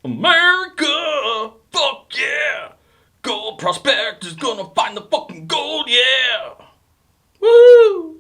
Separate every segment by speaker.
Speaker 1: America! Fuck yeah! Gold Prospectors gonna find the fucking gold, yeah! Woo!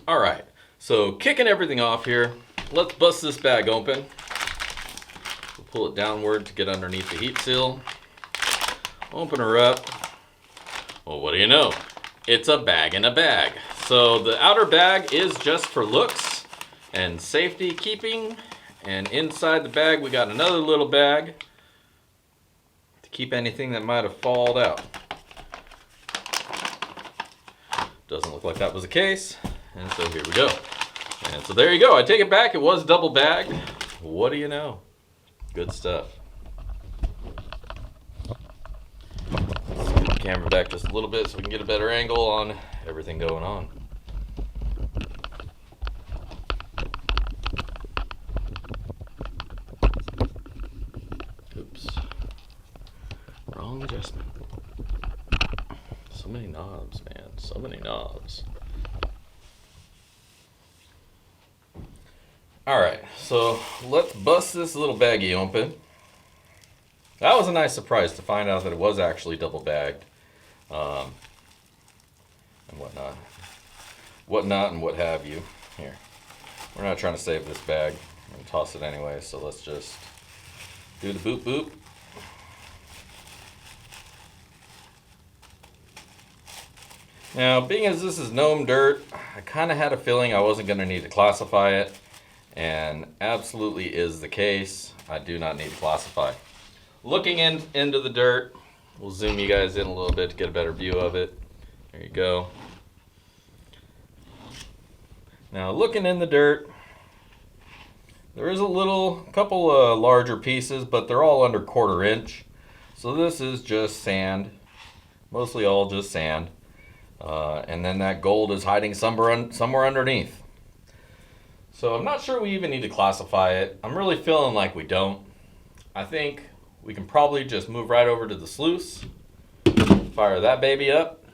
Speaker 1: Alright, so kicking everything off here, let's bust this bag open. We'll pull it downward to get underneath the heat seal. Open her up. Well, what do you know? It's a bag in a bag. So the outer bag is just for looks and safety keeping. And inside the bag we got another little bag to keep anything that might have fallen out. Doesn't look like that was the case. And so here we go. And so there you go. I take it back. It was double bagged. What do you know? Good stuff. Let's get the camera back just a little bit so we can get a better angle on everything going on. Oops. Wrong adjustment. So many knobs, man. So many knobs. Alright, so let's bust this little baggie open. That was a nice surprise to find out that it was actually double bagged. And whatnot and what have you. Here, we're not trying to save this bag. I'm going to toss it anyway, so let's just do the boop boop. Now, being as this is gnome dirt, I kind of had a feeling I wasn't going to need to classify it. And absolutely is the case. I do not need to classify. Looking into the dirt, we'll zoom you guys in a little bit to get a better view of it. There you go. Now looking in the dirt, there is a couple of larger pieces, but they're all under 1/4 inch. So this is just sand, mostly all just sand. And then that gold is hiding somewhere underneath. So I'm not sure we even need to classify it. I'm really feeling like we don't. I think we can probably just move right over to the sluice, fire that baby up,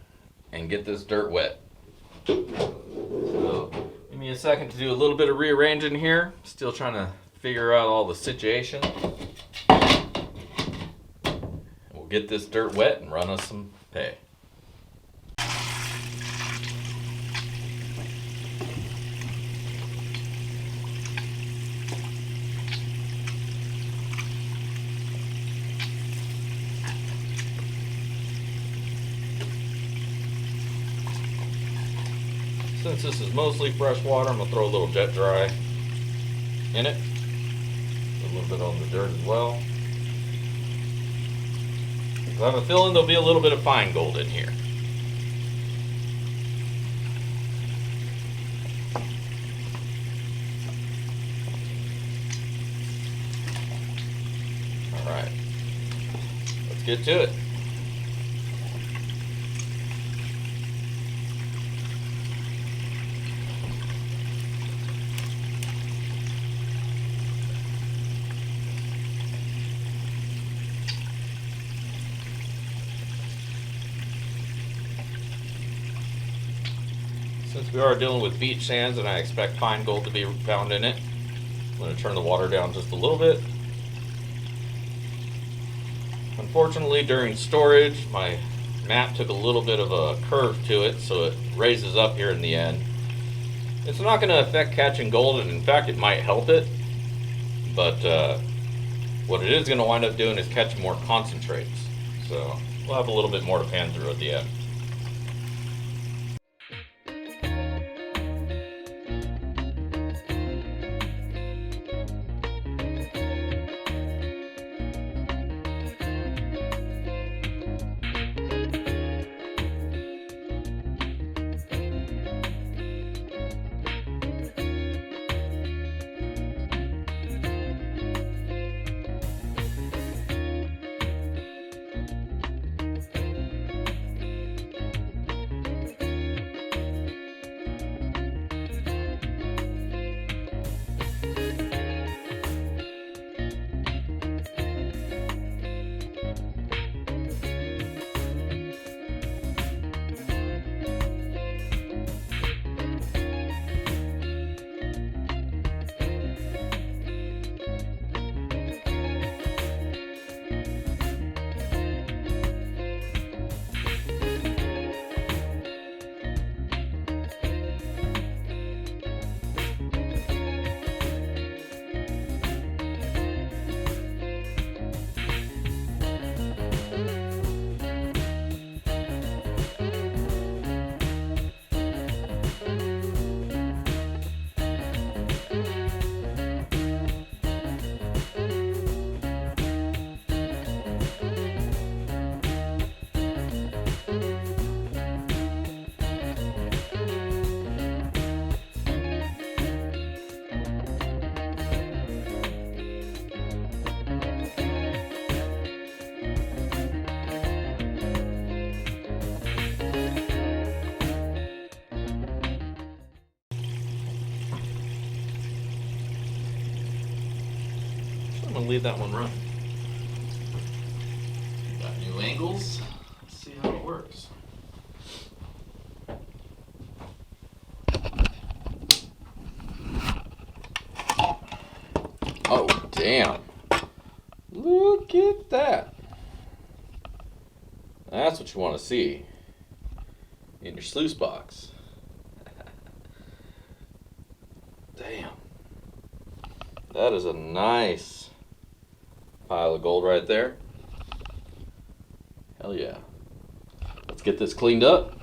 Speaker 1: and get this dirt wet. So give me a second to do a little bit of rearranging here. Still trying to figure out all the situation. We'll get this dirt wet and run us some pay. Since this is mostly fresh water, I'm going to throw a little jet dry in it. A little bit on the dirt as well. I have a feeling there'll be a little bit of fine gold in here. Alright, let's get to it. Since we are dealing with beach sands and I expect fine gold to be found in it, I'm going to turn the water down just a little bit. Unfortunately, during storage, my mat took a little bit of a curve to it, so it raises up here in the end. It's not going to affect catching gold, and in fact it might help it, but what it is going to wind up doing is catching more concentrates. So we'll have a little bit more to pan through at the end. I'm going to leave that one run. Got new angles. Let's see how it works. Oh, damn. Look at that. That's what you want to see in your sluice box. Damn. That is a nice pile of gold right there. Hell yeah. Let's get this cleaned up.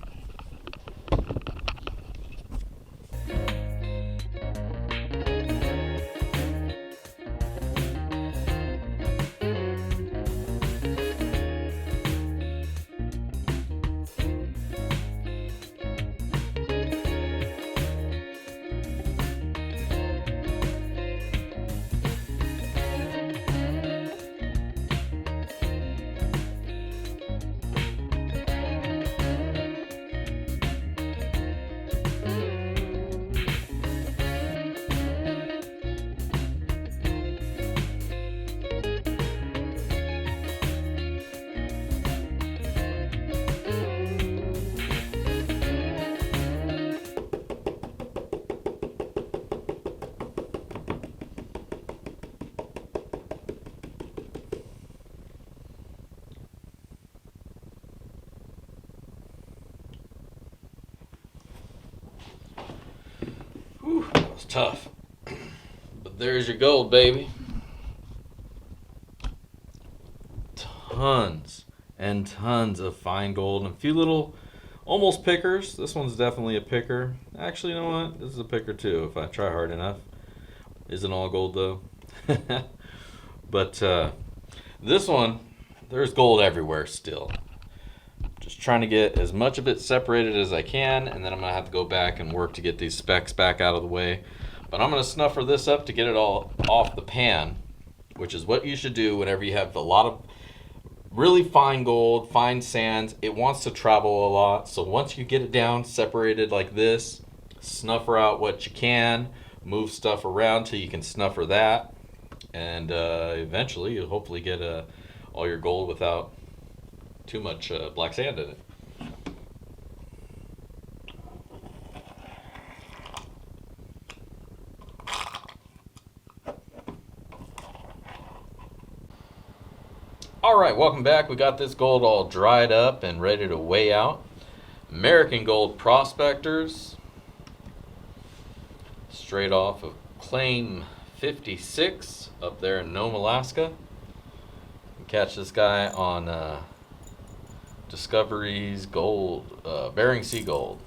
Speaker 1: Whew, that was tough. But there's your gold, baby. Tons and tons of fine gold and a few little almost pickers. This one's definitely a picker. Actually, you know what? This is a picker too if I try hard enough. Isn't all gold though. But this one, there's gold everywhere still. Just trying to get as much of it separated as I can, and then I'm going to have to go back and work to get these specks back out of the way. But I'm going to snuffer this up to get it all off the pan, which is what you should do whenever you have a lot of really fine gold, fine sands. It wants to travel a lot, so once you get it down, separated like this, snuffer out what you can, move stuff around till you can snuffer that, and eventually you'll hopefully get all your gold without too much black sand in it. Alright, welcome back. We got this gold all dried up and ready to weigh out. American Gold Prospectors. Straight off of Claim 56 up there in Nome, Alaska. You can catch this guy on Discovery's Gold, Bering Sea Gold.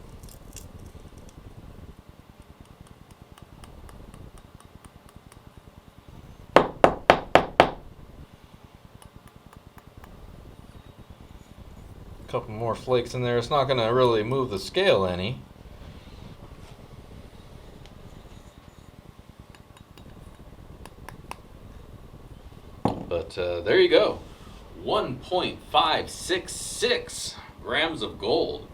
Speaker 1: Couple more flakes in there. It's not going to really move the scale any. But there you go. 1.566 grams of gold.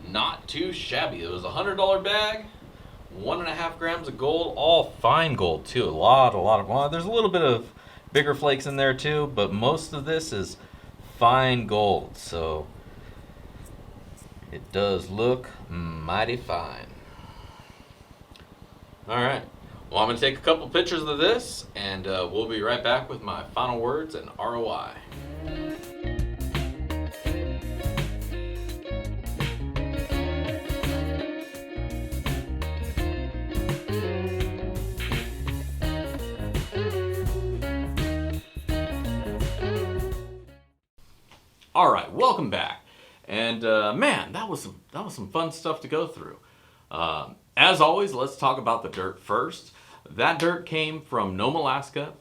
Speaker 1: Not too shabby. It was a $100 bag. 1.5 grams of gold. All fine gold too. A lot of. Well, there's a little bit of bigger flakes in there too, but most of this is fine gold. So it does look mighty fine. Alright, well, I'm going to take a couple pictures of this, and we'll be right back with my final words and ROI. Alright, welcome back. And man, that was some fun stuff to go through. As always, let's talk about the dirt first. That dirt came from Nome, Alaska,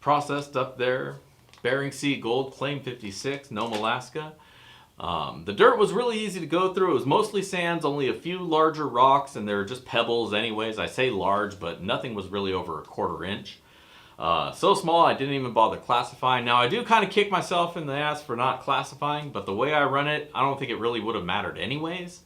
Speaker 1: processed up there, Bering Sea Gold, Claim 56, Nome, Alaska. The dirt was really easy to go through. It was mostly sands, only a few larger rocks, and they're just pebbles anyways. I say large, but nothing was really over a 1/4 inch. So small I didn't even bother classifying. Now I do kind of kick myself in the ass for not classifying, but the way I run it, I don't think it really would have mattered anyways.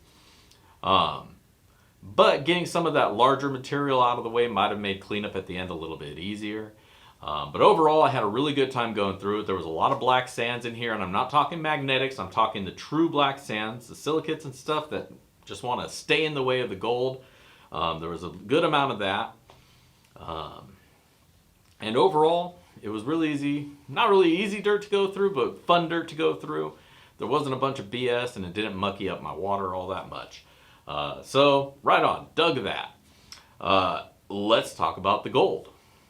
Speaker 1: But getting some of that larger material out of the way might have made cleanup at the end a little bit easier. But overall I had a really good time going through it. There was a lot of black sands in here, and I'm not talking magnetics, I'm talking the true black sands, the silicates and stuff that just want to stay in the way of the gold. There was a good amount of that. And overall, it was really easy. Not really easy dirt to go through, but fun dirt to go through. There wasn't a bunch of BS, and it didn't mucky up my water all that much. So, right on. Dug that. Let's talk about the gold.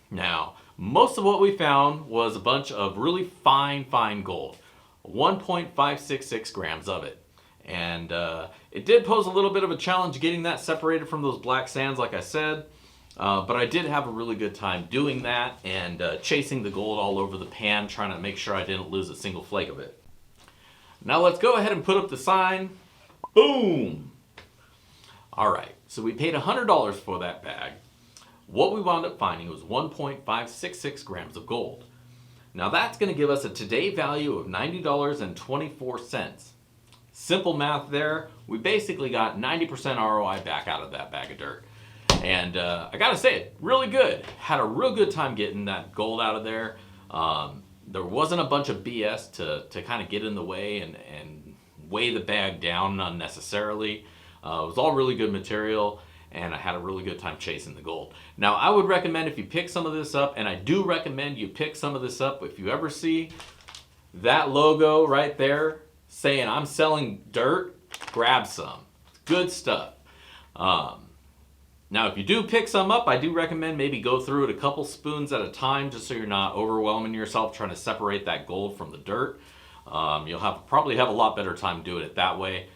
Speaker 1: Now, most of what we found was a bunch of really fine gold. 1.566 grams of it. And it did pose a little bit of a challenge getting that separated from those black sands, like I said. But I did have a really good time doing that and chasing the gold all over the pan, trying to make sure I didn't lose a single flake of it. Now let's go ahead and put up the sign. Boom! Alright, so we paid $100 for that bag. What we wound up finding was 1.566 grams of gold. Now that's going to give us a today value of $90.24. Simple math there. We basically got 90% ROI back out of that bag of dirt. And I gotta say it, really good. Had a real good time getting that gold out of there. There wasn't a bunch of BS to kind of get in the way and weigh the bag down unnecessarily. It was all really good material, and I had a really good time chasing the gold. Now, I would recommend if you pick some of this up, and I do recommend you pick some of this up, if you ever see that logo right there saying I'm selling dirt, grab some. Good stuff. Now, if you do pick some up, I do recommend maybe go through it a couple spoons at a time, just so you're not overwhelming yourself trying to separate that gold from the dirt. You'll probably have a lot better time doing it that way.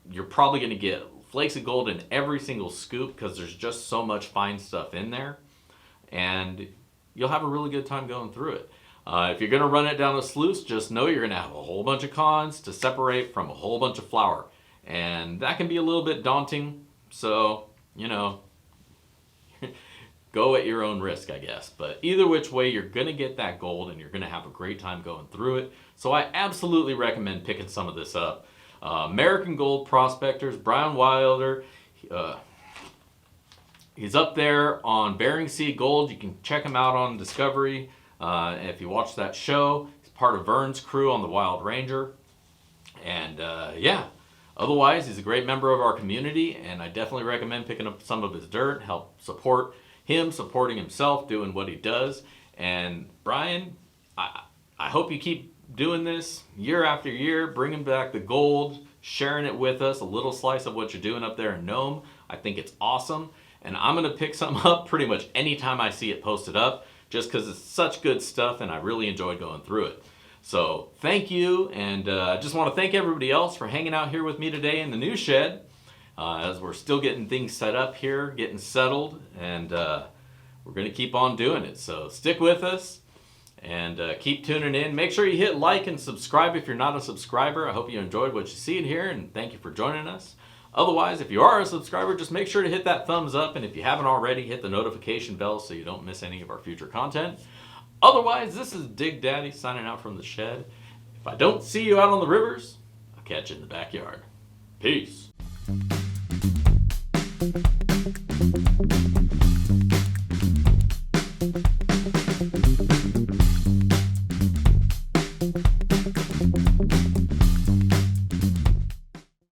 Speaker 1: You're probably going to get flakes of gold in every single scoop because there's just so much fine stuff in there. And you'll have a really good time going through it. If you're going to run it down a sluice, just know you're going to have a whole bunch of cons to separate from a whole bunch of flour. And that can be a little bit daunting. So, go at your own risk, I guess. But either which way, you're going to get that gold and you're going to have a great time going through it. So I absolutely recommend picking some of this up. American Gold Prospectors, Brian Wilder, he's up there on Bering Sea Gold. You can check him out on Discovery. If you watch that show, he's part of Vern's crew on the Wild Ranger. And yeah, otherwise, he's a great member of our community, and I definitely recommend picking up some of his dirt, help support him, supporting himself, doing what he does. And Brian, I hope you keep doing this year after year, bringing back the gold, sharing it with us, a little slice of what you're doing up there in Nome. I think it's awesome. And I'm going to pick some up pretty much anytime I see it posted up, just because it's such good stuff and I really enjoyed going through it. So thank you, and I just want to thank everybody else for hanging out here with me today in the new shed, as we're still getting things set up here, getting settled, and we're going to keep on doing it. So stick with us and keep tuning in. Make sure you hit like and subscribe if you're not a subscriber. I hope you enjoyed what you see in here, and thank you for joining us. Otherwise, if you are a subscriber, just make sure to hit that thumbs up, and if you haven't already, hit the notification bell so you don't miss any of our future content. Otherwise, this is Dig Daddy signing out from the shed. If I don't see you out on the rivers, I'll catch you in the backyard. Peace.